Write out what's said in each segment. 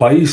22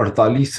48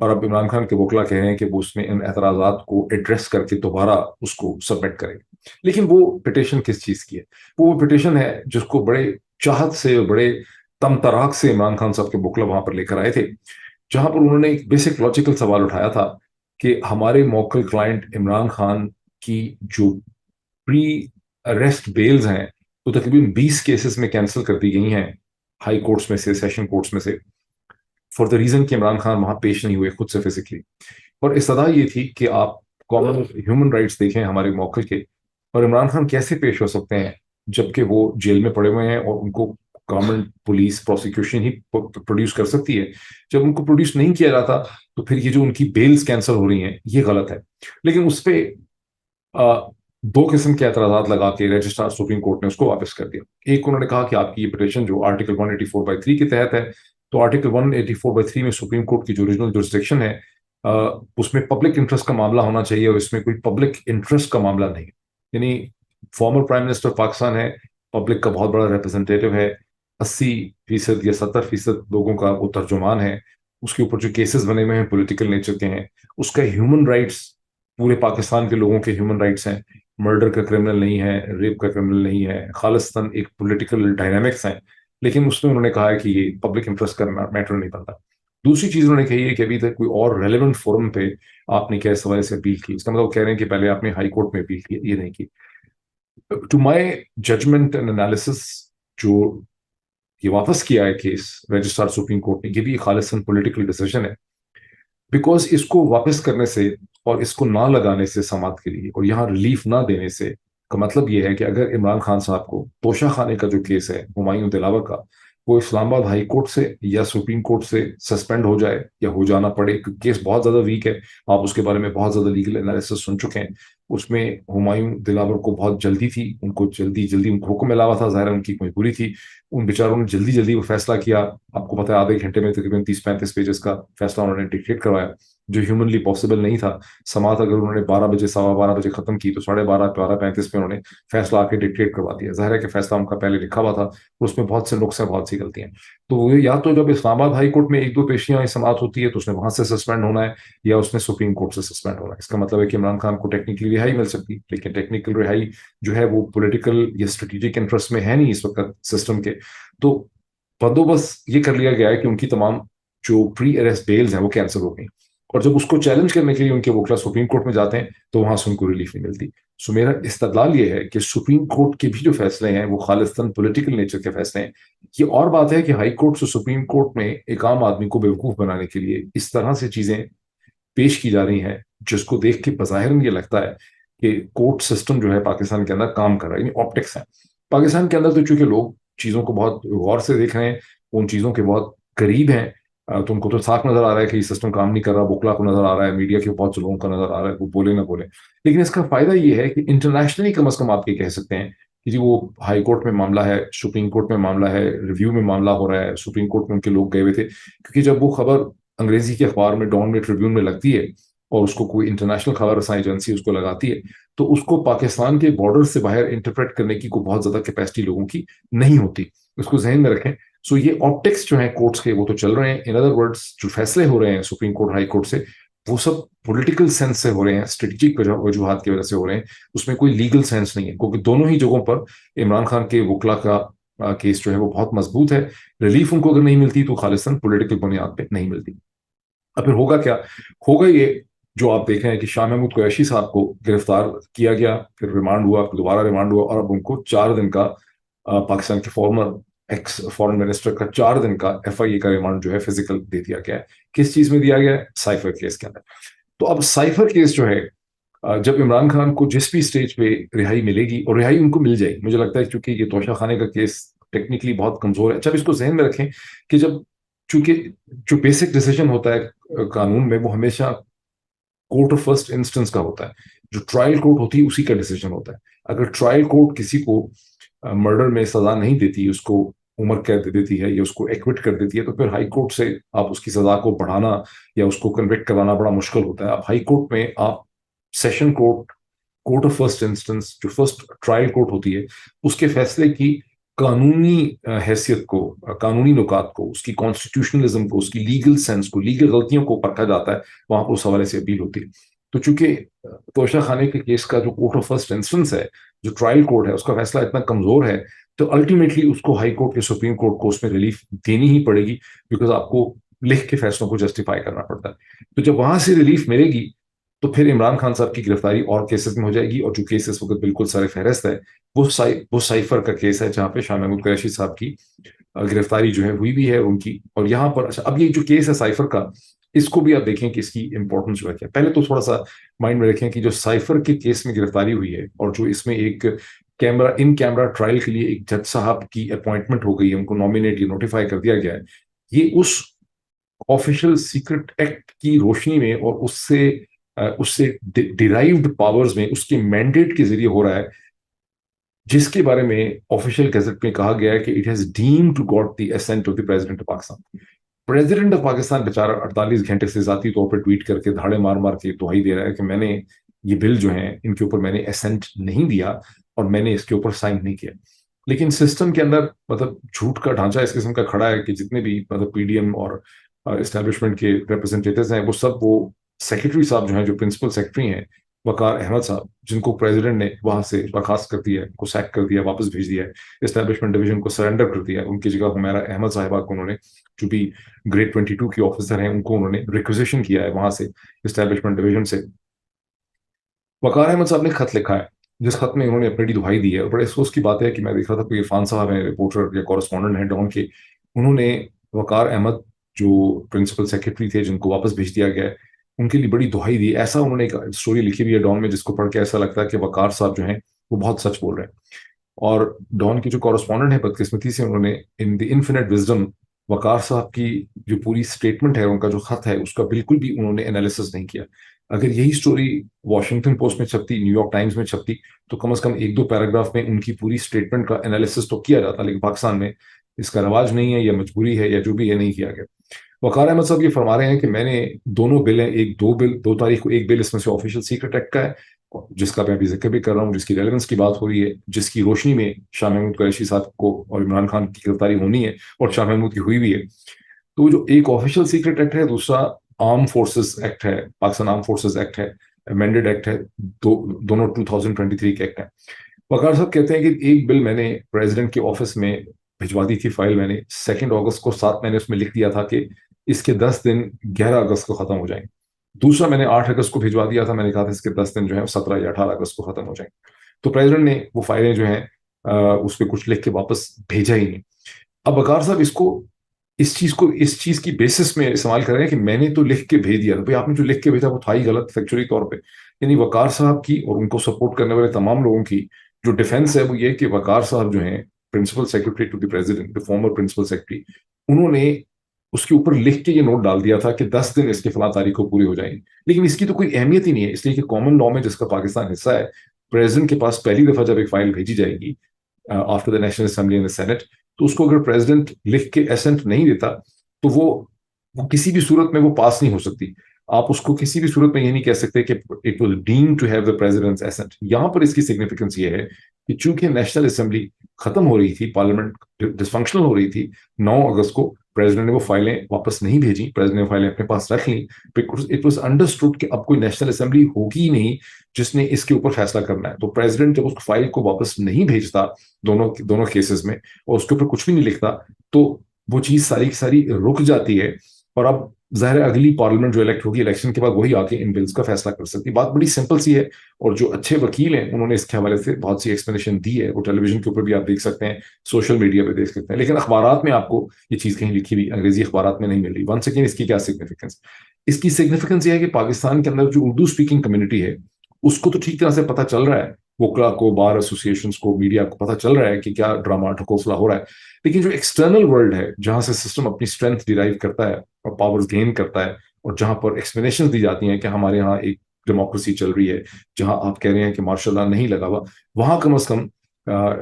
اور اب عمران خان کے وکلا کہہ رہے ہیں کہ وہ اس میں ان اعتراضات کو ایڈریس کر کے دوبارہ اس کو سبمٹ کریں گے. لیکن وہ پٹیشن کس چیز کی ہے؟ وہ پٹیشن ہے جس کو بڑے چاہت سے اور بڑے تم تراک سے عمران خان صاحب کے وکلا وہاں پر لے کر آئے تھے، جہاں پر انہوں نے ایک بیسک لاجیکل سوال اٹھایا تھا کہ ہمارے موکل کلائنٹ عمران خان کی جو پری اریسٹ بیلز ہیں وہ تقریباً 20 کیسز میں کینسل کر دی گئی ہیں ہائی کورٹس میں سے، سیشن کورٹس میں سے، فار دا ریزن کہ عمران خان وہاں پیش نہیں ہوئے خود سے فزیکلی. اور استدعا یہ تھی کہ آپ کامن ہیومن رائٹس دیکھیں ہمارے موکل کے، اور عمران خان کیسے پیش ہو سکتے ہیں جبکہ وہ جیل میں پڑے ہوئے ہیں اور ان کو گورنمنٹ پولیس پروسیکیوشن ہی پروڈیوس کر سکتی ہے. جب ان کو پروڈیوس نہیں کیا جاتا تو پھر یہ جو ان کی بیلز کینسل ہو رہی ہیں یہ غلط ہے. لیکن اس پہ دو قسم کے اعتراضات لگا کے رجسٹرار سپریم کورٹ نے اس کو واپس کر دیا. ایک انہوں نے کہا کہ آپ کی یہ پٹیشن جو آرٹیکل 184/3 کے تحت ہے، تو آرٹیکل 184/3 میں سپریم کورٹ کی جو اوریجنل جورسڈکشن ہے اس میں پبلک انٹرسٹ کا معاملہ ہونا چاہیے، اور اس میں کوئی پبلک انٹرسٹ کا معاملہ نہیں ہے. یعنی فارمر پرائم منسٹر پاکستان ہے، پبلک کا بہت بڑا ریپرزنٹیٹو ہے، 80% یا 70% لوگوں کا وہ ترجمان ہے. اس کے اوپر جو کیسز بنے ہوئے ہیں پولیٹیکل نیچر کے ہیں، اس کا ہیومن رائٹس پورے پاکستان کے لوگوں کے ہیومن رائٹس ہیں. مرڈر کا کرمنل نہیں ہے، ریپ کا کرمنل نہیں ہے، خالصتاً ایک پولیٹیکل ڈائنامکس ہیں. لیکن اس میں انہوں نے کہا ہے کہ یہ پبلک انٹرسٹ کا میٹر نہیں بنتا. دوسری چیز انہوں نے کہی ہے کہ ابھی تک کوئی اور ریلیونٹ فورم پہ آپ نے کیا اس حوالے سے اپیل کی. اس کا مطلب وہ کہہ رہے ہیں کہ پہلے آپ نے ہائی کورٹ میں اپیل کی، یہ نہیں کی. To my judgement and analysis, جو یہ واپس کیا ہے کیس رجسٹرار سپریم کورٹ نے، یہ بھی خالصاً پولیٹیکل ڈیسیژن ہے. بیکاز اس کو واپس کرنے سے اور اس کو نہ لگانے سے سماعت کے لیے اور یہاں ریلیف نہ دینے سے کا مطلب یہ ہے کہ اگر عمران خان صاحب کو توشہ خانے کا جو کیس ہے ہمایوں دلاور کا، وہ اسلام آباد ہائی کورٹ سے یا سپریم کورٹ سے سسپینڈ ہو جائے یا ہو جانا پڑے، کیونکہ کیس بہت زیادہ ویک ہے، آپ اس کے بارے میں بہت زیادہ لیگل انالیسس سن چکے ہیں. اس میں ہمایوں دلاور کو بہت جلدی تھی، ان کو جلدی ان کو حکم ملا ہوا تھا، ظاہر ان کی مجبوری تھی، ان بیچاروں نے جلدی وہ فیصلہ کیا. آپ کو پتا ہے آدھے گھنٹے میں تقریباً 30-35 پیجز کا فیصلہ انہوں نے ڈکٹیٹ کروایا، جو ہیومنلی پاسبل نہیں تھا. سماعت اگر انہوں نے 12 بجے 12:15 ختم کی تو 12:30 پہ انہوں نے فیصلہ آ کے ڈکٹیٹ کروا دیا. ظاہر ہے کہ فیصلہ ان کا پہلے لکھا ہوا تھا، اس میں بہت سے نقص ہیں، بہت سی غلطیاں. تو وہ یا تو جب اسلام آباد ہائی کورٹ میں 1-2 پیشیاں سماعت ہوتی ہے تو اس نے وہاں سے سسپینڈ ہونا ہے، یا اس نے سپریم کورٹ سے سسپینڈ ہونا ہے. اس کا مطلب ہے کہ عمران خان کو ٹیکنیکلی رہائی مل سکتی، لیکن ٹیکنیکل رہائی جو ہے وہ پولیٹیکل یا اسٹریٹجک انٹرسٹ میں ہے نہیں اس وقت سسٹم کے. تو بندوبست یہ کر لیا گیا ہے کہ ان کی تمام جو پری اریسٹ بیلز ہیں وہ کینسل ہو گئی، اور جب اس کو چیلنج کرنے کے لیے ان کے وکلا سپریم کورٹ میں جاتے ہیں تو وہاں سے ان کو ریلیف نہیں ملتی. سو میرا استدلال یہ ہے کہ سپریم کورٹ کے بھی جو فیصلے ہیں وہ خالصتاً پولیٹیکل نیچر کے فیصلے ہیں. یہ اور بات ہے کہ ہائی کورٹ سے سپریم کورٹ میں ایک عام آدمی کو بیوقوف بنانے کے لیے اس طرح سے چیزیں پیش کی جا رہی ہیں جس کو دیکھ کے بظاہر یہ لگتا ہے کہ کورٹ سسٹم جو ہے پاکستان کے اندر کام کر رہا ہے، یعنی آپٹکس ہیں. پاکستان کے اندر تو چونکہ لوگ چیزوں کو بہت غور سے دیکھ رہے ہیں، ان چیزوں کے بہت قریب ہیں، تو ان کو تو صاف نظر آ رہا ہے کہ یہ سسٹم کام نہیں کر رہا، وکلا کو نظر آ رہا ہے، میڈیا کے بہت سے لوگوں کا نظر آ رہا ہے، وہ بولے نہ بولے. لیکن اس کا فائدہ یہ ہے کہ انٹرنیشنلی کم از کم آپ یہ کہہ سکتے ہیں کہ جی وہ ہائی کورٹ میں معاملہ ہے، سپریم کورٹ میں معاملہ ہے، ریویو میں معاملہ ہو رہا ہے، سپریم کورٹ میں ان کے لوگ گئے ہوئے تھے. کیونکہ جب وہ خبر انگریزی کے اخبار میں ڈان میں ٹریبیون میں لگتی ہے اور اس کو کوئی انٹرنیشنل خبر رساں ایجنسی اس کو لگاتی ہے، تو اس کو پاکستان کے بارڈر سے باہر انٹرپریٹ کرنے کی کوئی بہت زیادہ کیپیسٹی لوگوں کی نہیں ہوتی. اس کو ذہن میں رکھیں. سو یہ آپٹکس جو ہیں کورٹس کے وہ تو چل رہے ہیں. ان ادر ورڈز جو فیصلے ہو رہے ہیں سپریم کورٹ ہائی کورٹ سے وہ سب پولیٹیکل سینس سے ہو رہے ہیں، اسٹریٹجک وجوہات کی وجہ سے ہو رہے ہیں. اس میں کوئی لیگل سینس نہیں ہے، کیونکہ دونوں ہی جگہوں پر عمران خان کے وکلا کا کیس جو ہے وہ بہت مضبوط ہے. ریلیف ان کو اگر نہیں ملتی تو خالصاً پولیٹیکل بنیاد پہ نہیں ملتی. اب پھر ہوگا کیا؟ ہوگا یہ جو آپ دیکھ رہے ہیں کہ شاہ محمود قریشی صاحب کو گرفتار کیا گیا، پھر ریمانڈ ہوا، پھر دوبارہ ریمانڈ ہوا، اور اب ان کو 4 دن کا پاکستان کے فارمر ایکس فارن منسٹر کا 4 دن کا FIA کا ریمانڈ جو ہے فزیکل دے دیا گیا ہے. کس چیز میں دیا گیا ہے؟ سائفر کیس کے اندر. تو اب سائفر کیس جو ہے جب عمران خان کو جس بھی سٹیج پہ رہائی ملے گی، اور رہائی ان کو مل جائے گی، مجھے لگتا ہے کیونکہ یہ توشہ خانے کا کیس ٹیکنیکلی بہت کمزور ہے. اچھا اس کو ذہن میں رکھیں کہ جب چونکہ جو بیسک ڈیسیجن ہوتا ہے قانون میں وہ ہمیشہ کورٹ آف فرسٹ انسٹنس کا ہوتا ہے. جو ٹرائل کورٹ ہوتی ہے اسی کا ڈیسیجن ہوتا ہے. اگر ٹرائل کورٹ کسی کو مرڈر میں سزا نہیں دیتی، اس کو عمر قید دے دیتی ہے یا اس کو ایکوٹ کر دیتی ہے، تو پھر ہائی کورٹ سے آپ اس کی سزا کو بڑھانا یا اس کو کنوکٹ کروانا بڑا مشکل ہوتا ہے. اب ہائی کورٹ میں آپ session court, court of first instance جو فرسٹ ٹرائل کورٹ ہوتی ہے، اس کے فیصلے کی قانونی حیثیت کو، قانونی نکات کو، اس کی کانسٹیٹیوشنلزم کو، اس کی لیگل سینس کو، لیگل غلطیوں کو پرکھا جاتا ہے، وہاں پر اس حوالے سے اپیل ہوتی ہے۔ تو چونکہ توشہ خانے کے کیس کا جو کورٹ آف فرسٹ انسٹنس ہے، جو ٹرائل کورٹ ہے، اس کا فیصلہ اتنا کمزور ہے، تو الٹیمیٹلی اس کو ہائی کورٹ یا سپریم کورٹ کو اس میں ریلیف دینی ہی پڑے گی، بیکاز آپ کو لکھ کے فیصلوں کو جسٹیفائی کرنا پڑتا ہے۔ تو جب وہاں سے ریلیف ملے گی تو پھر عمران خان صاحب کی گرفتاری اور کیسز میں ہو جائے گی، اور جو کیس اس وقت بالکل سر فہرست ہے وہ سائفر کا کیس ہے، جہاں پہ شاہ محمود قریشی صاحب کی گرفتاری جو ہے ہوئی بھی ہے ان کی۔ اور یہاں پر اچھا، اب یہ جو کیس ہے سائفر کا، اس کو بھی آپ دیکھیں کہ اس کی امپورٹنس جو ہے، پہلے تو تھوڑا سا مائنڈ میں رکھیں کہ جو سائفر کے کیس میں گرفتاری ہوئی ہے، اور جو اس میں ایک کیمرہ ٹرائل کے لیے ایک جج صاحب کی اپوائنٹمنٹ ہو گئی ہے، ان کو نامینیٹ یا نوٹیفائی کر دیا گیا ہے، یہ اس آفیشل سیکرٹ ایکٹ کی روشنی میں اور اس سے ڈیرائیوڈ پاورز میں، اس کے مینڈیٹ کے ذریعے ہو رہا ہے، جس کے بارے میں آفیشیل گیزٹ میں کہا گیا ہے کہ it has deem to got the assent of the president of Pakistan. President of Pakistan بیچارہ 48 گھنٹے سے ذاتی طور پر ٹویٹ کر کے دھاڑے مار مار کے دہائی دے رہا ہے کہ میں نے یہ بل جو ہیں ان کے اوپر میں نے اسینٹ نہیں دیا اور میں نے اس کے اوپر سائن نہیں کیا۔ لیکن سسٹم کے اندر مطلب جھوٹ کا ڈھانچہ اس قسم کا کھڑا ہے کہ جتنے بھی مطلب پی ڈی ایم اور اسٹیبلشمنٹ کے ریپرزنٹیٹیوز ہیں، وہ سب وہ سیکرٹری صاحب جو ہیں، جو پرنسپل سیکرٹری ہیں وقار احمد صاحب، جن کو پریزیڈنٹ نے وہاں سے برخاست کر دیا ہے، کو سیک کر دیا، واپس بھیج دیا ہے، اسٹیبلشمنٹ ڈویژن کو سرنڈر کر دیا ہے، ان کی جگہ حمیرہ احمد صاحبہ کو انہوں نے، جو بھی گریڈ 22 کی آفیسر ہیں، ان کو انہوں نے ریکوزیشن کیا ہے وہاں سے اسٹیبلشمنٹ ڈویژن سے۔ وقار احمد صاحب نے خط لکھا ہے، جس خط میں انہوں نے اپنی دہائی دی ہے، اور بڑے افسوس کی بات ہے کہ میں دیکھ رہا تھا کوئی عرفان صاحب ہیں، رپورٹر یا کورسپونڈنٹ ہیں ڈان کے، انہوں نے وقار احمد جو پرنسپل سیکرٹری تھے، جن کو واپس بھیج دیا گیا ہے، ان کے لیے بڑی دہائی دی۔ ایسا انہوں نے ایک اسٹوری لکھی ہوئی ہے ڈان میں، جس کو پڑھ کے ایسا لگتا ہے کہ وقار صاحب جو ہیں وہ بہت سچ بول رہے ہیں۔ اور ڈان کی جو کورسپونڈنٹ ہے، بدقسمتی سے انہوں نے ان دی انفینٹ وزڈم وقار صاحب کی جو پوری سٹیٹمنٹ ہے، ان کا جو خط ہے، اس کا بالکل بھی انہوں نے انالیسس نہیں کیا۔ اگر یہی سٹوری واشنگٹن پوسٹ میں چھپتی، نیو یارک ٹائمز میں چھپتی، تو کم از کم ایک دو پیراگراف میں ان کی پوری سٹیٹمنٹ کا انالیسس تو کیا جاتا، لیکن پاکستان میں اس کا رواج نہیں ہے، یا مجبوری ہے، یا جو بھی ہے، نہیں کیا گیا۔ وقار احمد صاحب یہ فرما رہے ہیں کہ میں نے دونوں بل ہیں، ایک 2 تاریخ کو ایک بل اس میں سے آفیشیل سیکرٹ ایکٹ کا ہے، جس کا میں ابھی ذکر بھی کر رہا ہوں، جس کی ریلیونس کی بات ہو رہی ہے، جس کی روشنی میں شاہ محمود قریشی صاحب کو اور عمران خان کی گرفتاری ہونی ہے، اور شاہ محمود کی ہوئی بھی ہے۔ تو جو ایک آفیشیل سیکرٹ ایکٹ ہے، دوسرا آرم فورسز ایکٹ ہے، پاکستان آرم فورسز ایکٹ ہے، امینڈڈ ایکٹ ہے، دونوں 2023 کے ایکٹ ہیں۔ وقار صاحب کہتے ہیں کہ ایک بل میں نے پریزیڈنٹ کے آفس میں بھجوا دی تھی، فائل میں نے 2 اگست کو، ساتھ میں نے اس میں لکھ دیا تھا کہ اس کے 10 دن 11 اگست کو ختم ہو جائیں گے۔ دوسرا میں نے 8 اگست کو بھجوا دیا تھا، میں نے کہا تھا اس کے 10 دن جو ہے 17 یا 18 اگست کو ختم ہو جائیں گے۔ تو پریزیڈنٹ نے وہ فائلیں جو ہیں اس پہ کچھ لکھ کے واپس بھیجا ہی نہیں۔ اب وقار صاحب اس چیز کی بیسس میں استعمال کر رہے ہیں کہ میں نے تو لکھ کے بھیج دیا تھا۔ بھائی آپ نے جو لکھ کے بھیجا وہ تھا ہی غلط فیکچولی طور پہ۔ یعنی وقار صاحب کی اور ان کو سپورٹ کرنے والے تمام لوگوں کی جو ڈیفenس ہے، وہ یہ کہ وقار صاحب جو ہیں principal secretary to the president, former principal secretary, انہوں نے اس کے اوپر لکھ کے یہ نوٹ ڈال دیا تھا کہ 10 دن اس کے فلاں تاریخ کو پورے ہو جائیں گے۔ لیکن اس کی تو کوئی اہمیت ہی نہیں ہے، اس لیے کہ کامن لا میں، جس کا پاکستان حصہ ہے، پریزیڈنٹ کے پاس پہلی دفعہ جب ایک فائل بھیجی جائے گی after the national assembly and senate, تو اس کو اگر پریزیڈنٹ لکھ کے اسینٹ نہیں دیتا تو وہ کسی بھی صورت میں وہ پاس نہیں ہو سکتی۔ آپ اس کو کسی بھی صورت میں یہ نہیں کہہ سکتے کہ it was deemed to have the president's assent. یہاں پر اس کی سگنیفیکینس یہ ہے کہ چونکہ نیشنل اسمبلی ختم ہو رہی تھی، پارلیمنٹ ڈسفنکشنل ہو رہی تھی 9 اگست کو، پریزیڈنٹ نے وہ فائلیں واپس نہیں بھیجی، پریزیڈنٹ نے فائلیں اپنے پاس رکھ لیں، بیکاز اٹ واز انڈرسٹوڈ کہ اب کوئی نیشنل اسمبلی ہوگی ہی نہیں جس نے اس کے اوپر فیصلہ کرنا ہے۔ تو پریزیڈنٹ جب اس فائل کو واپس نہیں بھیجتا دونوں کیسز میں، اور اس کے اوپر کچھ بھی نہیں لکھتا، تو وہ چیز ساری کی ساری رک جاتی ہے، اور اب ظاہر اگلی پارلیمنٹ جو الیکٹ ہوگی، الیکشن کے بعد وہی آ کے ان بلز کا فیصلہ کر سکتی۔ بات بڑی سمپل سی ہے، اور جو اچھے وکیل ہیں انہوں نے اس کے حوالے سے بہت سی ایکسپلینیشن دی ہے، وہ ٹیلی ویژن کے اوپر بھی آپ دیکھ سکتے ہیں، سوشل میڈیا پہ دیکھ سکتے ہیں، لیکن اخبارات میں آپ کو یہ چیز کہیں لکھی ہوئی انگریزی اخبارات میں نہیں مل رہی۔ ون سیکنڈ، اس کی کیا سگنیفیکینس؟ اس کی سگنیفیکینس یہ ہے کہ پاکستان کے اندر جو اردو اسپیکنگ کمیونٹی ہے، اس کو تو ٹھیک طرح سے پتہ چل رہا ہے، وکلا کو، بار ایسوسیشنز کو، میڈیا کو پتہ چل رہا ہے کہ کیا ڈرامہ ٹھکوسلا ہو رہا ہے، لیکن جو ایکسٹرنل ورلڈ ہے، جہاں سے سسٹم اپنی اسٹرینتھ ڈیرائیو کرتا ہے اور پاورز گین کرتا ہے، اور جہاں پر ایکسپلینیشن دی جاتی ہیں کہ ہمارے ہاں ایک ڈیموکریسی چل رہی ہے، جہاں آپ کہہ رہے ہیں کہ مارشل لا نہیں لگا ہوا، وہاں کم از کم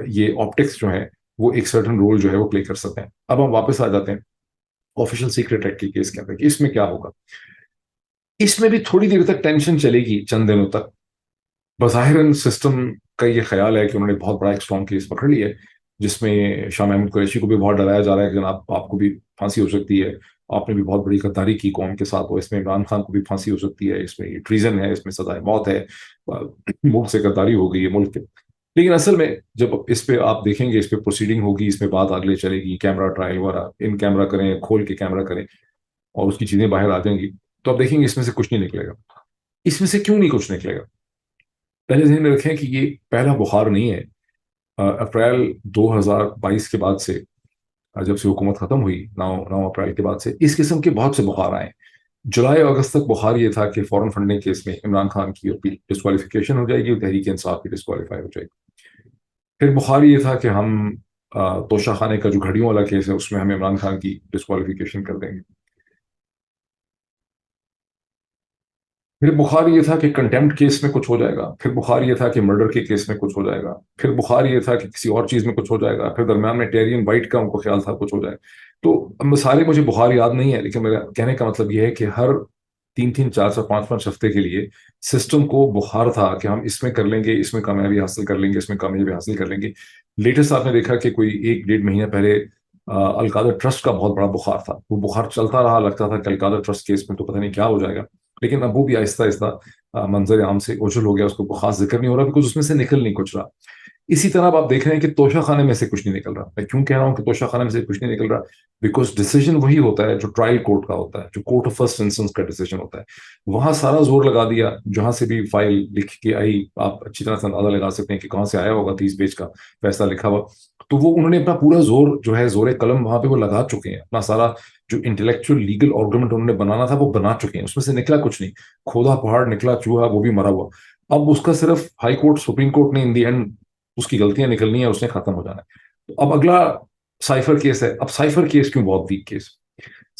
یہ آپٹکس جو ہے وہ ایک سرٹن رول جو ہے وہ پلے کر سکتے ہیں۔ اب ہم واپس آ جاتے ہیں آفیشیل سیکرٹ ایکٹ کے کیس کے اندر کہ اس میں کیا ہوگا۔ اس میں بھی تھوڑی دیر تک ٹینشن چلے گی، چند دنوں تک۔ بظاہراً سسٹم کا یہ خیال ہے کہ انہوں نے بہت بڑا ایک اسٹرانگ کیس پکڑ لیا ہے، جس میں شاہ محمود قریشی کو بھی بہت ڈرایا جا رہا ہے کہ جناب آپ کو بھی پھانسی ہو سکتی ہے، آپ نے بھی بہت بڑی غداری کی قوم کے ساتھ، اور اس میں عمران خان کو بھی پھانسی ہو سکتی ہے، اس میں یہ ٹریزن ہے، اس میں سزائے موت ہے، ملک سے غداری ہو گئی ہے ملک کے. لیکن اصل میں جب اس پہ آپ دیکھیں گے، اس پہ پروسیڈنگ ہوگی، اس پہ بات آگے چلے گی، کیمرہ ٹرائل وغیرہ، ان کیمرہ کریں، کھول کے کیمرہ کریں، اور اس کی چیزیں باہر آ جائیں گی، تو آپ دیکھیں گے اس میں سے کچھ نہیں نکلے گا. اس میں سے کیوں نہیں کچھ نکلے گا؟ پہلے ذہن میں رکھیں کہ یہ پہلا بخار نہیں ہے. اپریل 2022 کے بعد سے، جب سے حکومت ختم ہوئی 9 اپریل کے بعد سے، اس قسم کے بہت سے بخار آئے ہیں. جولائی اگست تک بخار یہ تھا کہ فورن فنڈنگ کیس میں عمران خان کی ڈسکوالیفیکیشن ہو جائے گی اور تحریک انصاف کی ڈسکوالیفائی ہو جائے گی. پھر بخار یہ تھا کہ ہم توشہ خانے کا جو گھڑیوں والا کیس ہے اس میں ہم عمران خان کی ڈسکوالیفیکیشن کر دیں گے. پھر بخار یہ تھا کہ کنٹمپٹ کیس میں کچھ ہو جائے گا. پھر بخار یہ تھا کہ مرڈر کے کیس میں کچھ ہو جائے گا. پھر بخار یہ تھا کہ کسی اور چیز میں کچھ ہو جائے گا. پھر درمیان میں ٹیرین وائٹ کا ان کو خیال تھا کچھ ہو جائے. تو اب سارے مجھے بخار یاد نہیں ہے، لیکن میرا کہنے کا مطلب یہ ہے کہ ہر 3 3 4 4 5 5 ہفتے کے لیے سسٹم کو بخار تھا کہ ہم اس میں کر لیں گے، اس میں کامیابی حاصل کر لیں گے، اس میں کامیابی حاصل کر لیں گے. لیٹسٹ آپ نے دیکھا کہ کوئی 1 1.5 مہینہ پہلے القادر ٹرسٹ کا بہت بڑا بخار تھا. وہ بخار چلتا رہا، لگتا تھا کہ القادر ٹرسٹ کیس میں تو پتہ نہیں کیا ہو جائے گا، لیکن اب وہ بھی آہستہ آہستہ منظر عام سے اوجھل ہو گیا، اس کو کوئی خاص ذکر نہیں ہو رہا، بیکاز اس میں سے نکل نہیں کچھ رہا. اسی طرح اب آپ دیکھ رہے ہیں کہ توشہ خانے میں سے کچھ نہیں نکل رہا. میں کیوں کہہ رہا ہوں کہ توشہ خانے میں سے کچھ نہیں نکل رہا؟ بیکاز ڈیسیجن وہی ہوتا ہے جو ٹرائل کورٹ کا ہوتا ہے، جو کورٹ آف فرسٹ انسٹنس کا ڈیسیجن ہوتا ہے. وہاں سارا زور لگا دیا، جہاں سے بھی فائل لکھ کے آئی، آپ اچھی طرح سے اندازہ لگا سکتے ہیں کہ کہاں سے آیا ہوگا 30 پیج کا فیصلہ لکھا ہوا. تو وہ انہوں نے اپنا پورا زور جو ہے، زور قلم وہاں پہ وہ لگا چکے ہیں. اپنا سارا جو انٹلیکچوئل لیگل آرگومنٹ انہوں نے بنانا تھا وہ بنا چکے ہیں. اس میں سے نکلا کچھ نہیں. کھودا پہاڑ نکلا چوہا، وہ بھی مرا ہوا. اب اس کا صرف ہائی کورٹ، سپریم کورٹ نے ان دی اینڈ اس کی غلطیاں نکلنی ہے، اس نے ختم ہو جانا ہے. تو اب اگلا سائفر کیس ہے. اب سائفر کیس کیوں بہت ویک کیس؟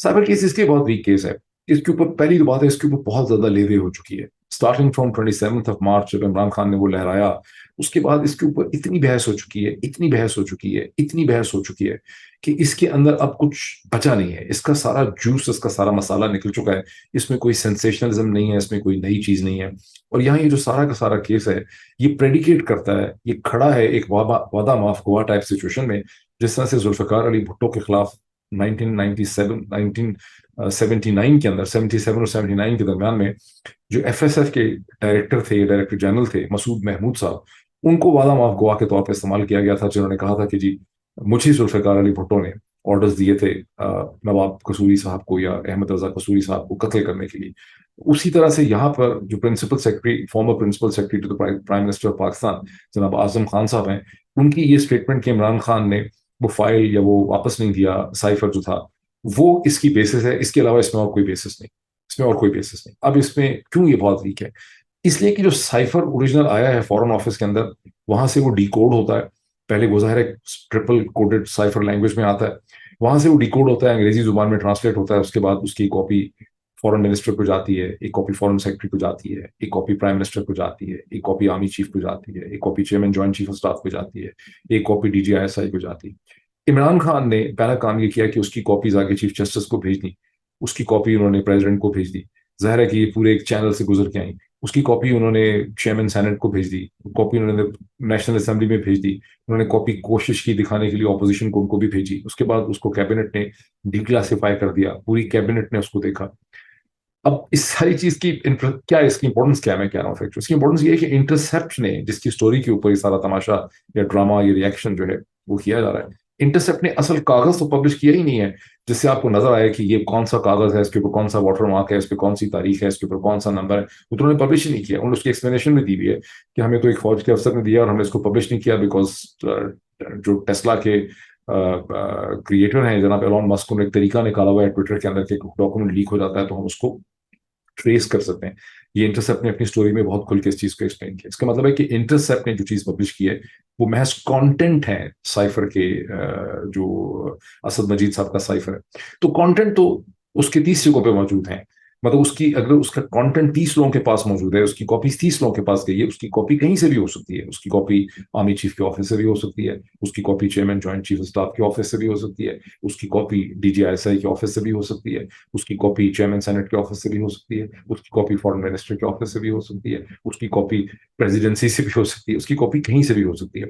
سائبر کیس اس کے بہت ویک کیس ہے. اس کے اوپر پہلی تو بات ہے، اس کے اوپر بہت زیادہ لیوے ہو چکی ہے. اسٹارٹنگ فرام 27 مارچ جب عمران خان نے وہ لہرایا، اس کے بعد اس کے اوپر اتنی بحث ہو چکی ہے، اتنی بحث ہو چکی ہے، اتنی بحث ہو چکی ہے کہ اس کے اندر اب کچھ بچا نہیں ہے. اس کا سارا جوس، اس کا سارا مسالہ نکل چکا ہے. اس میں کوئی سینسیشنلزم نہیں ہے، اس میں کوئی نئی چیز نہیں ہے. اور یہاں یہ جو سارا کا سارا کیس ہے، یہ پریڈیکیٹ کرتا ہے، یہ کھڑا ہے ایک وعدہ معاف گواہ ٹائپ سچویشن میں، جس طرح سے ذوالفقار علی بھٹو کے خلاف 1979 کے اندر، 77 اور 79 کے درمیان میں جو ایف ایس ایف کے ڈائریکٹر تھے، ڈائریکٹر جنرل تھے مسعود محمود صاحب، ان کو وعدہ معاف گواہ کے طور پر استعمال کیا گیا تھا، جنہوں نے کہا تھا کہ جی مجھے ذوالفقار علی بھٹو نے آرڈرز دیے تھے نواب قصوری صاحب کو یا احمد رضا قصوری صاحب کو قتل کرنے کے لیے. اسی طرح سے یہاں پر جو principal secretary, former principal secretary to prime minister of Pakistan جناب اعظم خان صاحب ہیں، ان کی یہ اسٹیٹمنٹ کہ عمران خان نے وہ فائل یا وہ واپس نہیں دیا، سائفر جو تھا وہ اس کی بیسس ہے. اس کے علاوہ اس میں اور کوئی بیسس نہیں، اس میں اور کوئی بیسس نہیں. اب اس میں کیوں یہ بہت ویک ہے؟ اس لیے کہ جو سائفر اوریجنل آیا ہے فورن آفس کے اندر، وہاں سے وہ ڈی کوڈ ہوتا ہے. پہلے وہ ظاہر ہے ٹرپل کوڈڈ سائفر لینگویج میں آتا ہے، وہاں سے وہ ڈی کوڈ ہوتا ہے، انگریزی زبان میں ٹرانسلیٹ ہوتا ہے. اس کے بعد اس کی کاپی فورن منسٹر کو جاتی ہے، ایک کاپی فورن سیکرٹری کو جاتی ہے، ایک کاپی پرائم منسٹر کو جاتی ہے، ایک کاپی آرمی چیف کو جاتی ہے، ایک copy chairman joint chief of staff کو جاتی ہے، ایک copy D G I S I کو جاتی ہے. عمران خان نے پہلا کام یہ کیا کہ اس کی کاپیز آگے چیف جسٹس کو بھیج دی، اس کی کاپی انہوں نے پریزیڈنٹ کو بھیج دی. ظاہر ہے کہ یہ پورے ایک چینل سے گزر کے آئیں. اس کی کاپی انہوں نے چیئرمین سینٹ کو بھیج دی، کاپی انہوں نے نیشنل اسمبلی میں بھیج دی، انہوں نے کاپی کوشش کی دکھانے کے لیے اپوزیشن کو، ان کو بھی بھیجی. اس کے بعد اس کو کیبنٹ نے ڈی کلاسیفائی کر دیا، پوری کیبنٹ نے اس کو دیکھا. اب اس ساری چیز کی کیا ہے، اس کی امپورٹنس کیا ہے؟ میں کہہ رہا ہوں اس کی امپورٹنس یہ ہے کہ انٹرسپٹ نے، جس کی اسٹوری کے اوپر یہ سارا تماشا یا ڈرامہ یا ریئیکشن جو ہے وہ کیا جا رہا ہے، انٹرسپٹ نے اصل کاغذ تو پبلش کیا ہی نہیں ہے جس سے آپ کو نظر آئے کہ یہ کون سا کاغذ ہے، اس کے اوپر کون سا واٹر مارک ہے، اس پہ کون سی تاریخ ہے، اس کے اوپر کون سا نمبر ہے. وہ تو انہوں نے پبلش ہی نہیں کیا. انہوں نے اس کی ایکسپلینیشن بھی دی ہوئی ہے کہ ہمیں تو ایک فوج کے افسر نے دیا اور ہم نے اس کو پبلش نہیں کیا بیکاز جو ٹیسلا کے کریٹر ہیں جناب ایلون مسک، نے ایک طریقہ نکالا ہوا ہے ٹویٹر کے اندر کہ ڈاکومنٹ لیک ہو جاتا ہے تو ہم اس کو ٹریس کر سکتے ہیں. یہ انٹرسپٹ نے اپنی سٹوری میں بہت کھل کے اس چیز کو ایکسپلین کیا. اس کا مطلب ہے کہ انٹرسپٹ نے جو چیز پبلش کی ہے وہ محض کانٹینٹ ہے سائفر کے، جو اسد مجید صاحب کا سائفر ہے. تو کانٹینٹ تو اس کے 30 جگہوں پہ موجود ہیں. مطلب اس کی اگر اس کا کانٹینٹ 30 لوگوں کے پاس موجود ہے، اس کی کاپی 30 لوگوں کے پاس گئی ہے، اس کی کاپی کہیں سے بھی ہو سکتی ہے. اس کی کاپی آرمی چیف کے آفس سے بھی ہو سکتی ہے، اس کی copy chairman joint chief staff کے آفس سے بھی ہو سکتی ہے، اس کی copy D G I S I کے آفس سے بھی ہو سکتی ہے، اس کی کاپی چیئرمین سینٹ کے آفس سے بھی ہو سکتی ہے، اس کی کاپی فارن منسٹر کے آفس سے بھی ہو سکتی ہے، اس کی کاپی پریزیڈنسی سے بھی ہو سکتی ہے، اس کی کاپی کہیں سے بھی ہو سکتی ہے.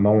9